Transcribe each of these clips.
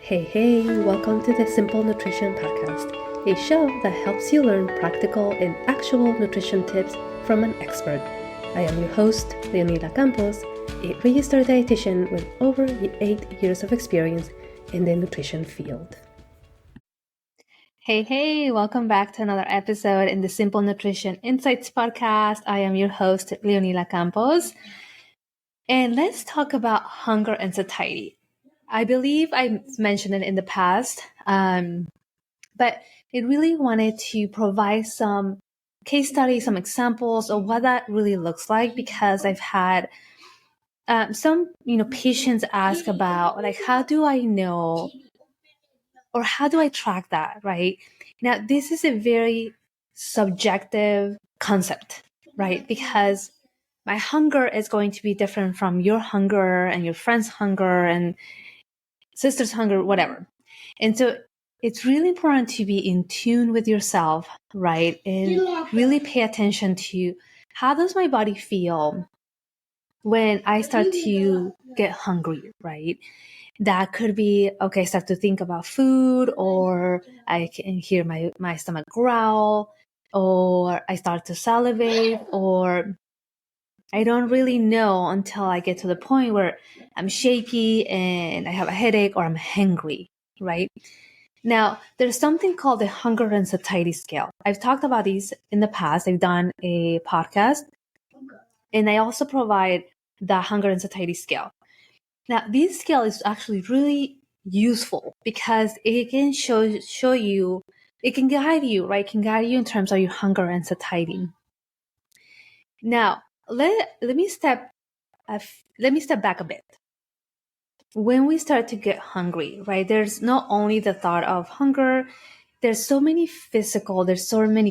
Hey, welcome to the Simple Nutrition Podcast, a show that helps you learn practical and actual nutrition tips from an expert. I am your host, Leonila Campos, a registered dietitian with over 8 years of experience in the nutrition field. Hey, welcome back to another episode in the Simple Nutrition Insights Podcast. I am your host, Leonila Campos, and let's talk about hunger and satiety. I believe I mentioned it in the past, but I really wanted to provide some case studies, some examples of what that really looks like, because I've had some, patients ask about, like, how do I know or how do I track that, right? Now, this is a very subjective concept, right? Because my hunger is going to be different from your hunger and your friend's hunger and sister's hunger, whatever. And so it's really important to be in tune with yourself, right? And really pay attention to how does my body feel when I start to get hungry, right? That could be, okay, I start to think about food, or I can hear my stomach growl, or I start to salivate, or I don't really know until I get to the point where I'm shaky and I have a headache or I'm hangry, right? Now, there's something called the hunger and satiety scale. I've talked about these in the past. I've done a podcast, and I also provide the hunger and satiety scale. Now, this scale is actually really useful because it can show you, it can guide you, right? It can guide you in terms of your hunger and satiety. Now, let me step back a bit. When we start to get hungry, right, there's not only the thought of hunger, there's so many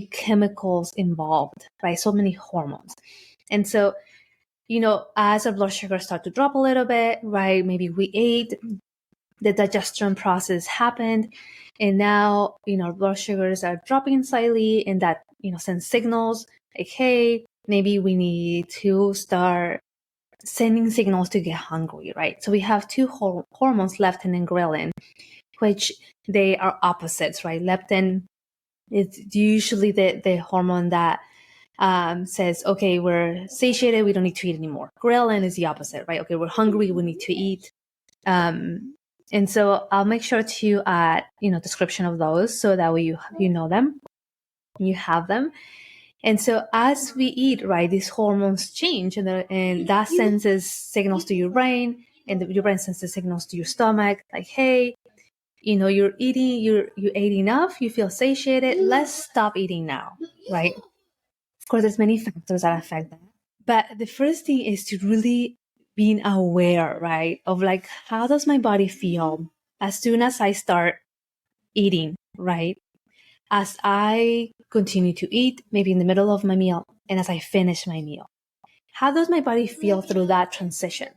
chemicals involved, right? So many hormones. And so, as our blood sugars start to drop a little bit, right, maybe we ate, the digestion process happened, and now, our blood sugars are dropping slightly, and that, sends signals like, hey, maybe we need to start sending signals to get hungry, right? So we have two hormones, leptin and ghrelin, which they are opposites, right? Leptin is usually the hormone that says, okay, we're satiated, we don't need to eat anymore. Ghrelin is the opposite, right? Okay, we're hungry, we need to eat. And so I'll make sure to add, description of those so that way you know them, you have them. And so as we eat, right, these hormones change, and that sends signals to your brain, and your brain sends signals to your stomach, like, hey, you're eating, you ate enough, you feel satiated, let's stop eating now, right? Of course, there's many factors that affect that. But the first thing is to really being aware, right, of like, how does my body feel as soon as I start eating, right? As I continue to eat, maybe in the middle of my meal, and as I finish my meal. How does my body feel through that transition?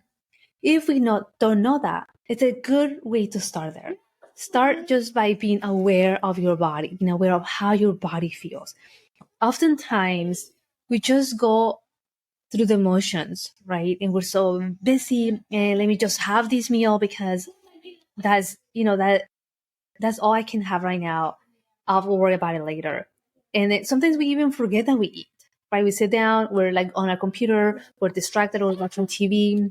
If we don't know that, it's a good way to start there. Start just by being aware of your body, being aware of how your body feels. Oftentimes, we just go through the motions, right? And we're so busy, and let me just have this meal because that's all I can have right now. I'll worry about it later. And sometimes we even forget that we eat, right? We sit down, we're like on our computer, we're distracted, or watching TV,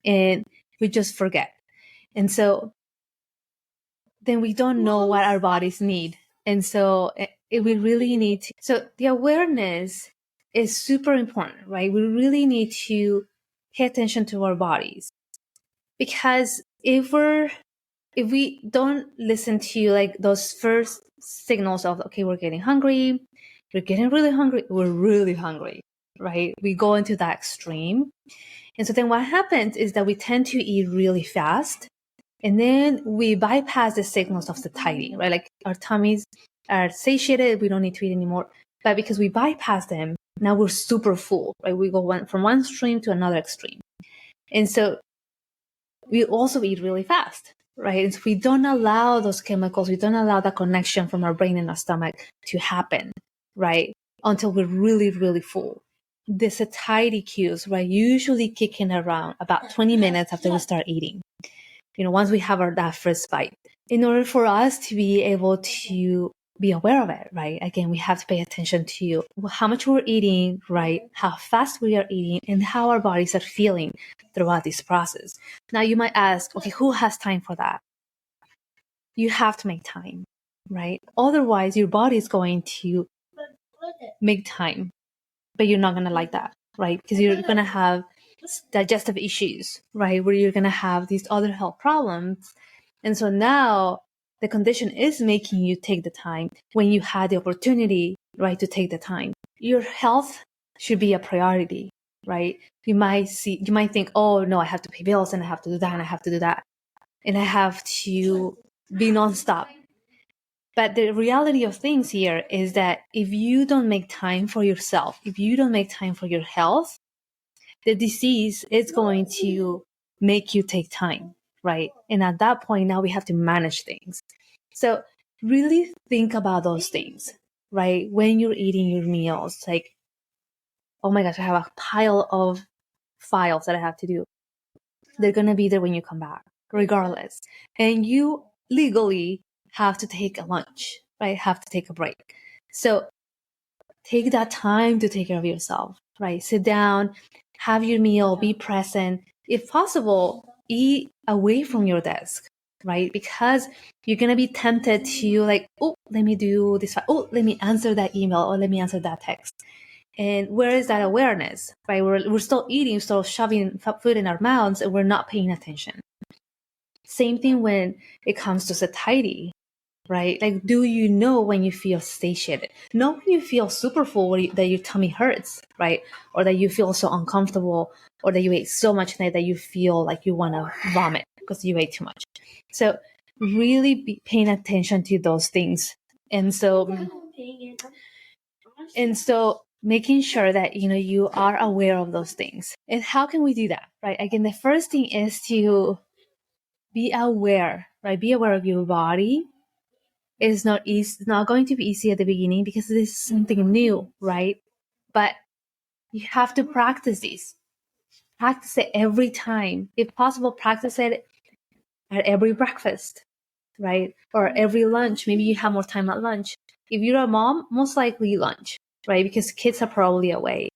and we just forget. And so then we don't know what our bodies need. And so we really need to. So the awareness is super important, right? We really need to pay attention to our bodies, because if we don't listen to like those first signals of, okay, we're getting hungry, we're getting really hungry, we're really hungry, right? We go into that extreme. And so then what happens is that we tend to eat really fast, and then we bypass the signals of satiety, right? Like our tummies are satiated, we don't need to eat anymore. But because we bypass them, now we're super full, right? We go from one extreme to another extreme. And so we also eat really fast, right? And so we don't allow those chemicals, we don't allow that connection from our brain and our stomach to happen, right? Until we're really, really full. The satiety cues, right, usually kick in around about 20 minutes after we start eating. once we have that first bite. In order for us to be able to be aware of it, right? Again, we have to pay attention to how much we're eating, right? How fast we are eating and how our bodies are feeling throughout this process. Now you might ask, okay, who has time for that? You have to make time, right? Otherwise, your body is going to make time, but you're not going to like that, right? Because you're going to have digestive issues, right? Where you're going to have these other health problems. And so now the condition is making you take the time when you had the opportunity, right, to take the time. Your health should be a priority, right? You might think, oh no, I have to pay bills and I have to do that and I have to do that. And I have to be nonstop. But the reality of things here is that if you don't make time for yourself, if you don't make time for your health, the disease is going to make you take time, right? And at that point, now we have to manage things. So really think about those things, right? When you're eating your meals, like, oh my gosh, I have a pile of files that I have to do. They're going to be there when you come back, regardless. And you legally have to take a lunch, right? Have to take a break. So take that time to take care of yourself, right? Sit down, have your meal, be present. If possible, eat away from your desk, right? Because you're going to be tempted to like, oh, let me do this. Oh, let me answer that email or let me answer that text. And where is that awareness, right? We're still eating, still shoving food in our mouths, and we're not paying attention. Same thing when it comes to satiety, right? Like, do you know when you feel satiated? Not when you feel super full, that your tummy hurts, right? Or that you feel so uncomfortable, or that you ate so much that you feel like you want to vomit because you ate too much. So really be paying attention to those things. And so making sure that, you are aware of those things. And how can we do that, right? Again, the first thing is to be aware, right? Be aware of your body. It's not easy. It's not going to be easy at the beginning because this is something new, right? But you have to practice this. Practice it every time. If possible, practice it at every breakfast, right? Or every lunch. Maybe you have more time at lunch. If you're a mom, most likely lunch, right? Because kids are probably away.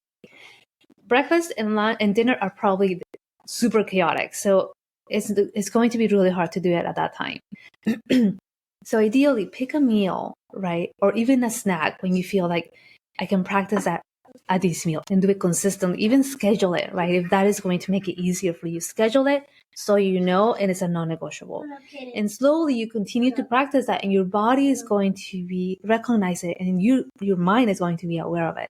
Breakfast and lunch and dinner are probably super chaotic. So it's going to be really hard to do it at that time. So ideally, pick a meal, right? Or even a snack when you feel like I can practice at this meal and do it consistently. Even schedule it, right? If that is going to make it easier for you, schedule it so you know, and it's a non-negotiable. And slowly you continue to practice that, and your body is going to recognize it, and your mind is going to be aware of it.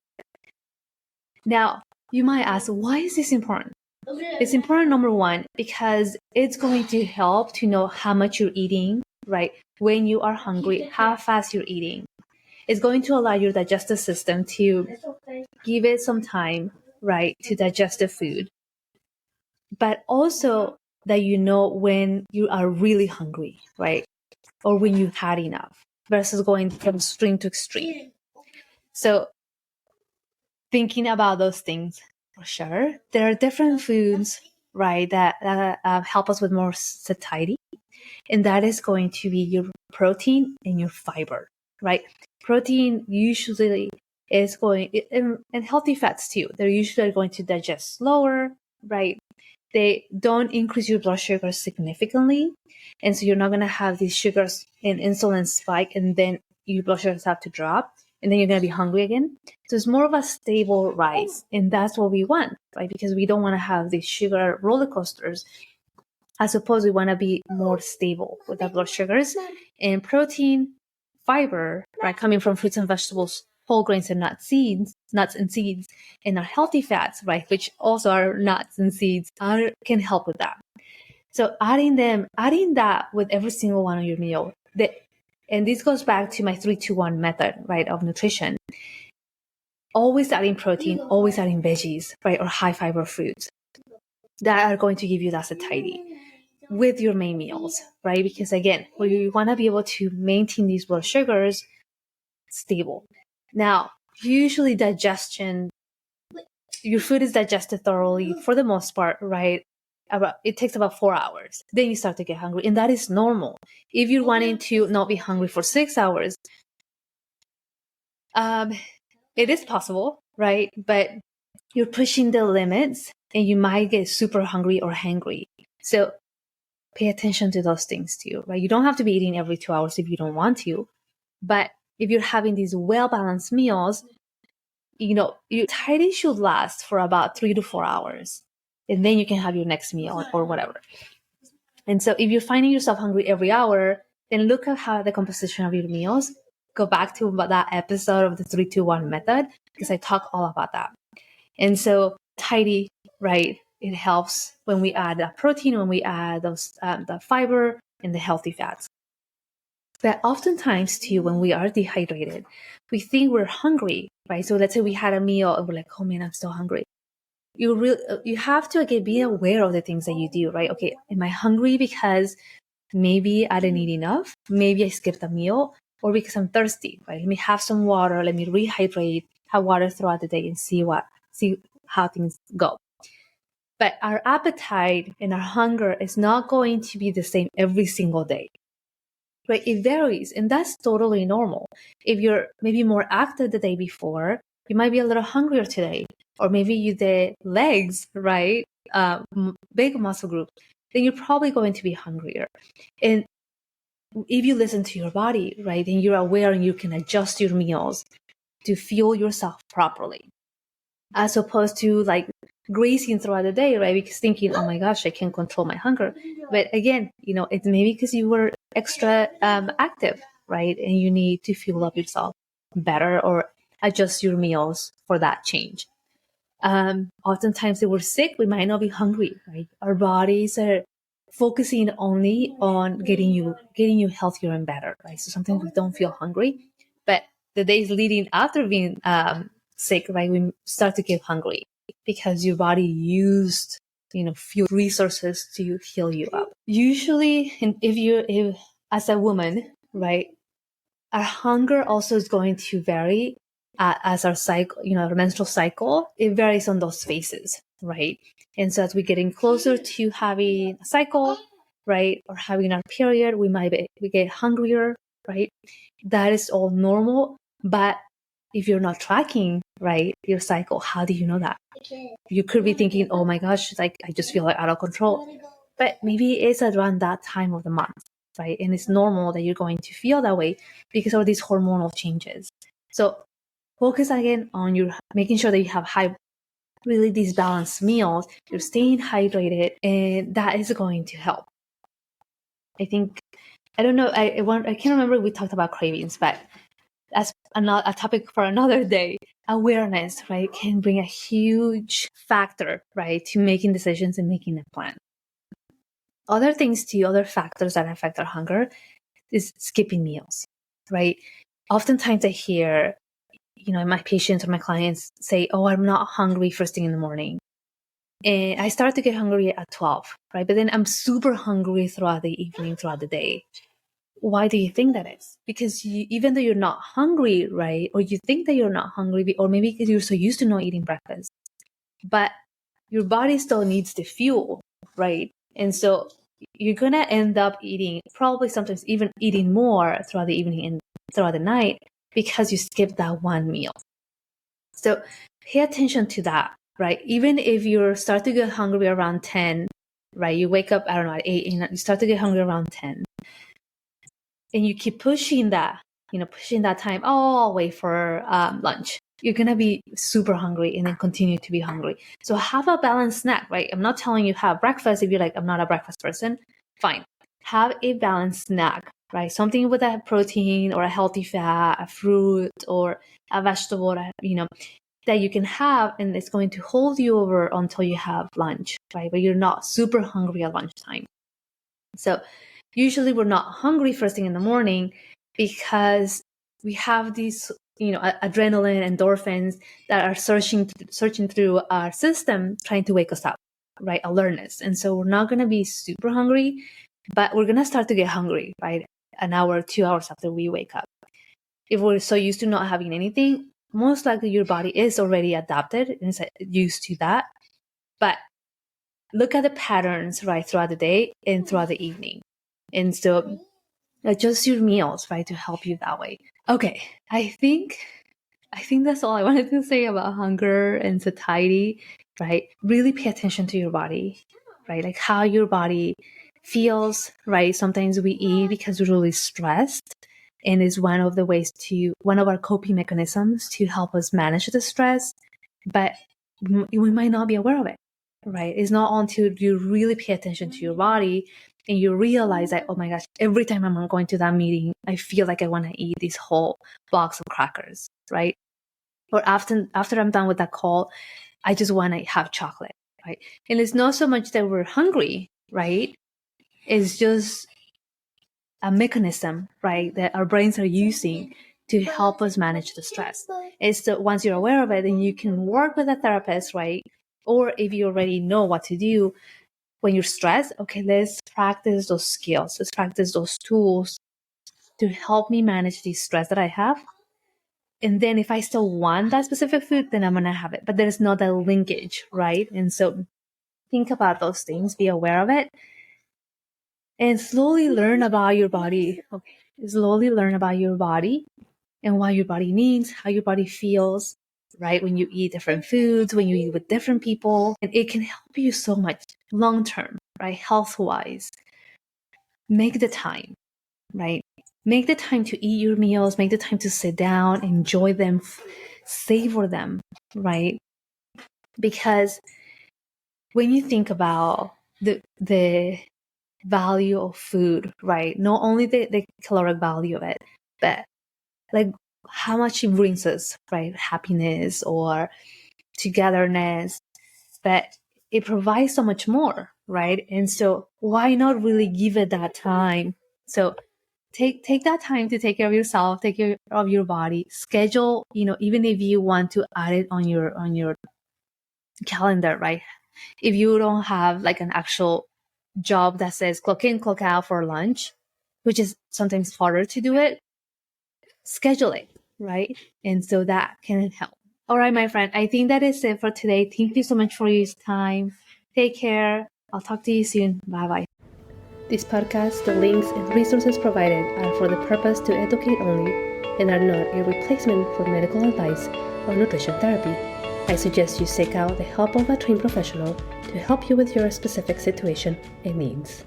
Now, you might ask, why is this important? It's important, number one, because it's going to help to know how much you're eating, right? When you are hungry, how fast you're eating. It's going to allow your digestive system to give it some time, right, to digest the food. But also that you know when you are really hungry, right? Or when you've had enough versus going from extreme to extreme. So thinking about those things, for sure. There are different foods, right, that help us with more satiety. And that is going to be your protein and your fiber, right? Protein usually is going, and healthy fats too, they're usually going to digest slower, right? They don't increase your blood sugar significantly. And so you're not going to have these sugars and insulin spike, and then your blood sugars have to drop, and then you're going to be hungry again. So it's more of a stable rise. And that's what we want, right? Because we don't want to have these sugar roller coasters. I suppose we want to be more stable with our blood sugars. And protein, fiber, right, coming from fruits and vegetables, whole grains and nuts and seeds, and our healthy fats, right, which also are nuts and seeds, can help with that. So adding that with every single one of your meal. And this goes back to my 3-2-1 method, right, of nutrition. Always adding protein, always adding veggies, right, or high fiber foods that are going to give you that satiety with your main meals, right? Because again, we want to be able to maintain these blood sugars stable. Now, usually your food is digested thoroughly for the most part, right? it takes about 4 hours. Then you start to get hungry, and that is normal. If you're wanting to not be hungry for 6 hours, it is possible, right? But you're pushing the limits, and you might get super hungry or hangry. So pay attention to those things too, right? You don't have to be eating every 2 hours if you don't want to, but if you're having these well-balanced meals, your satiety should last for about 3 to 4 hours, and then you can have your next meal or whatever. And so if you're finding yourself hungry every hour, then look at how the composition of your meals. Go back to that episode of the 3-2-1 method, because I talk all about that. And so satiety, right? It helps when we add that protein, when we add those the fiber and the healthy fats. But oftentimes too, when we are dehydrated, we think we're hungry, right? So let's say we had a meal and we're like, oh man, I'm still hungry. You have to, again, be aware of the things that you do, right? Okay, am I hungry because maybe I didn't eat enough? Maybe I skipped a meal, or because I'm thirsty, right? Let me have some water. Let me rehydrate, have water throughout the day, and see how things go. But our appetite and our hunger is not going to be the same every single day, right? It varies, and that's totally normal. If you're maybe more active the day before, you might be a little hungrier today, or maybe you did legs, right? Big muscle group, then you're probably going to be hungrier. And if you listen to your body, right, then you're aware and you can adjust your meals to fuel yourself properly, as opposed to like grazing throughout the day, right? Because thinking, oh my gosh, I can't control my hunger. But again, it's maybe because you were extra active, right? And you need to fuel up yourself better or adjust your meals for that change. Oftentimes if we're sick, we might not be hungry, right? Our bodies are focusing only on getting you healthier and better, right? So sometimes we don't feel hungry, but the days leading after being sick, right, we start to get hungry because your body used few resources to heal you up. Usually, if as a woman, right, our hunger also is going to vary as our cycle, our menstrual cycle. It varies on those phases, right? And so as we're getting closer to having a cycle, right, or having our period, we get hungrier, right? That is all normal. But if you're not tracking, right, your cycle, how do you know that? You could be thinking, oh my gosh, like I just feel like out of control. But maybe it's around that time of the month, right? And it's normal that you're going to feel that way because of these hormonal changes. So focus again on making sure that you have really these balanced meals, you're staying hydrated, and that is going to help. I think, I don't know, I can't remember if we talked about cravings, but that's a topic for another day. Awareness, right, can bring a huge factor, right, to making decisions and making a plan. Other factors that affect our hunger is skipping meals, right? Oftentimes I hear, my patients or my clients say, oh, I'm not hungry first thing in the morning. And I start to get hungry at 12, right? But then I'm super hungry throughout the evening, throughout the day. Why do you think that is? Because even though you're not hungry, right? Or you think that you're not hungry, or maybe because you're so used to not eating breakfast, but your body still needs the fuel, right? And so you're going to end up eating, probably sometimes even eating more throughout the evening and throughout the night because you skipped that one meal. So pay attention to that, right? Even if you start to get hungry around 10, right? You wake up, I don't know, at 8, and you start to get hungry around 10. And you keep pushing that time, oh, I'll wait for lunch. You're going to be super hungry and then continue to be hungry. So have a balanced snack, right? I'm not telling you have breakfast if you're like, I'm not a breakfast person. Fine. Have a balanced snack, right? Something with a protein or a healthy fat, a fruit or a vegetable, that you can have, and it's going to hold you over until you have lunch, right? But you're not super hungry at lunchtime. So usually we're not hungry first thing in the morning because we have these, adrenaline, endorphins that are searching through our system, trying to wake us up, right? Alertness. And so we're not going to be super hungry, but we're going to start to get hungry, right? An hour, 2 hours after we wake up. If we're so used to not having anything, most likely your body is already adapted and is used to that. But look at the patterns, right, throughout the day and throughout the evening. And so adjust your meals, right, to help you that way. Okay, I think that's all I wanted to say about hunger and satiety, right? Really pay attention to your body, right? Like how your body feels, right? Sometimes we eat because we're really stressed, and is one of our coping mechanisms to help us manage the stress, but we might not be aware of it, right? It's not until you really pay attention to your body and you realize that, oh my gosh, every time I'm going to that meeting, I feel like I want to eat this whole box of crackers, right? Or after I'm done with that call, I just want to have chocolate, right? And it's not so much that we're hungry, right? It's just a mechanism, right, that our brains are using to help us manage the stress. It's that once you're aware of it, then you can work with a therapist, right? Or if you already know what to do when you're stressed, okay, let's practice those skills. Let's practice those tools to help me manage the stress that I have. And then if I still want that specific food, then I'm going to have it. But there's not that linkage, right? And so think about those things, be aware of it, and slowly learn about your body. Okay. Slowly learn about your body and what your body needs, how your body feels, right? When you eat different foods, when you eat with different people, and it can help you so much long term, right? Health wise. Make the time, right? Make the time to eat your meals, make the time to sit down, enjoy them, savor them, right? Because when you think about the value of food, right? Not only the caloric value of it, but like how much it brings us, right? Happiness or togetherness, but it provides so much more, right? And so why not really give it that time? So take that time to take care of yourself, take care of your body, schedule, even if you want to add it on your calendar, right? If you don't have like an actual job that says clock in, clock out for lunch, which is sometimes harder to do it, schedule it, right? And so that can help. All right, my friend, I think that is it for today. Thank you so much for your time. Take care. I'll talk to you soon. Bye-bye. This podcast, the links and resources provided are for the purpose to educate only and are not a replacement for medical advice or nutrition therapy. I suggest you seek out the help of a trained professional to help you with your specific situation and needs.